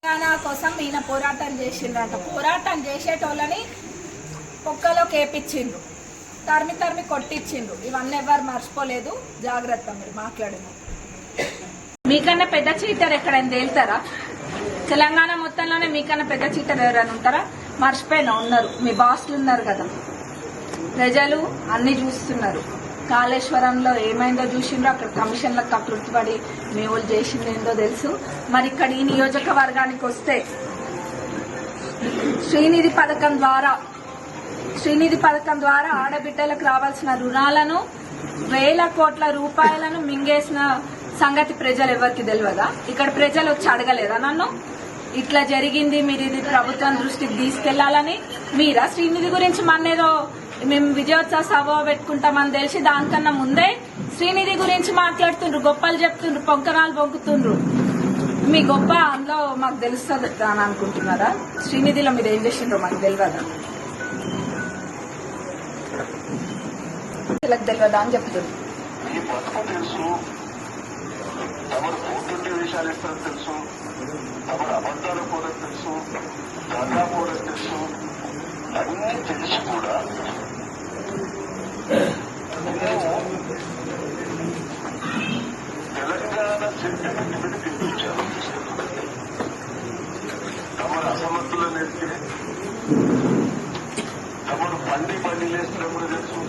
తెలంగాణ కోసం ఈయన పోరాటం చేసిండ్రంట. పోరాటం చేసేటోళ్ళని పొక్కలో కేపించిండ్రు, తరిమి తరిమి కొట్టించిండ్రు. ఇవన్నీ ఎవరు మర్చిపోలేదు. జాగ్రత్త, మీరు మాట్లాడింది. మీకన్నా పెద్ద చీటర్ ఎక్కడైనా తేలుతారా? తెలంగాణ మొత్తంలోనే మీకన్నా పెద్ద చీటర్ ఎవరైనా ఉంటారా? మర్చిపోయినా ఉన్నారు, మీ బాస్లు ఉన్నారు కదా. ప్రజలు అన్ని చూస్తున్నారు. కాళేశ్వరంలో ఏమైందో చూసిండ్రు, అక్కడ కమిషన్లకు కకృతిపడి మీ వాళ్ళు చేసింది ఏందో తెలుసు. మరి ఇక్కడ ఈ నియోజకవర్గానికి వస్తే శ్రీనిధి పథకం ద్వారా ఆడబిడ్డలకు రావాల్సిన రుణాలను 1000 కోట్ల రూపాయలను మింగేసిన సంగతి ప్రజలు ఎవరికి తెలియదా? ఇక్కడ ప్రజలు వచ్చి అడగలేదా నన్ను? ఇట్లా జరిగింది, మీరు ఇది ప్రభుత్వం దృష్టికి తీసుకెళ్లాలని. మీరా శ్రీనిధి గురించి మన్నేదో మేము విజయోత్సవ సభ పెట్టుకుంటామని తెలిసి దానికన్నా ముందే శ్రీనిధి గురించి మాట్లాడుతుండ్రు, గొప్పలు చెప్తుండ్రు, పొంకనాలు పొంకుతుండ్రు. మీ గొప్ప అందులో మాకు తెలుస్తుంది అని అనుకుంటున్నారా? శ్రీనిధిలో మీరు ఏం చేసిండ్రో మాకు తెలియదా? తెలియదా అని చెప్తుంది. అన్నీ తెలిసి కూడా తెలంగాణ సెంటిమెంట్ మీద గెలిపించారు. తమరు అసమర్థులను ఎత్తే తమరు బండి లేస్తున్నప్పుడు తెలుసు.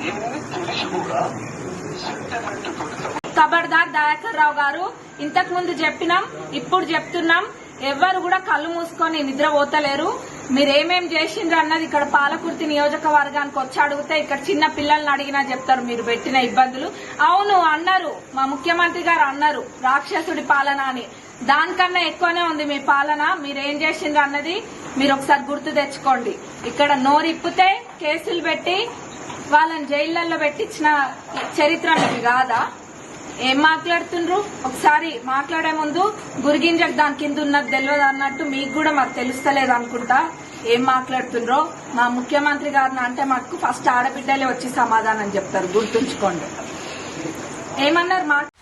ఇవన్నీ తెలిసి కూడా సెంటిమెంట్ ఖబర్దార్ దయాకర్ రావు గారు, ఇంతకు ముందు చెప్పినాం, ఇప్పుడు చెప్తున్నాం. ఎవరు కూడా కళ్ళు మూసుకొని నిద్రపోతలేరు. మీరేమేం చేసిండ్రు అన్నది ఇక్కడ పాలకుర్తి నియోజకవర్గానికి వచ్చి అడిగితే ఇక్కడ చిన్న పిల్లల్ని అడిగినా చెప్తారు మీరు పెట్టిన ఇబ్బందులు. అవును అన్నారు, మా ముఖ్యమంత్రి గారు అన్నారు రాక్షసుడి పాలన అని. దానికన్నా ఎక్కువనే ఉంది మీ పాలన. మీరేం చేసిండ్రు అన్నది మీరు ఒకసారి గుర్తు తెచ్చుకోండి. ఇక్కడ నోరిప్పితే కేసులు పెట్టి వాళ్ళని జైళ్లలో పెట్టించిన చరిత్ర మీకు కాదా? ఏం మాట్లాడుతుండ్రు? ఒకసారి మాట్లాడే ముందు గురిగింజకు దాని కింద ఉన్నది తెలియదు అన్నట్టు మీకు కూడా మాకు తెలుస్తలేదు అనుకుంటా ఏం మాట్లాడుతుండ్రో. మా ముఖ్యమంత్రి గారిని అంటే మాకు ఫస్ట్ ఆడబిడ్డలే వచ్చి సమాధానం చెప్తారు, గుర్తుంచుకోండి. ఏమన్నారు?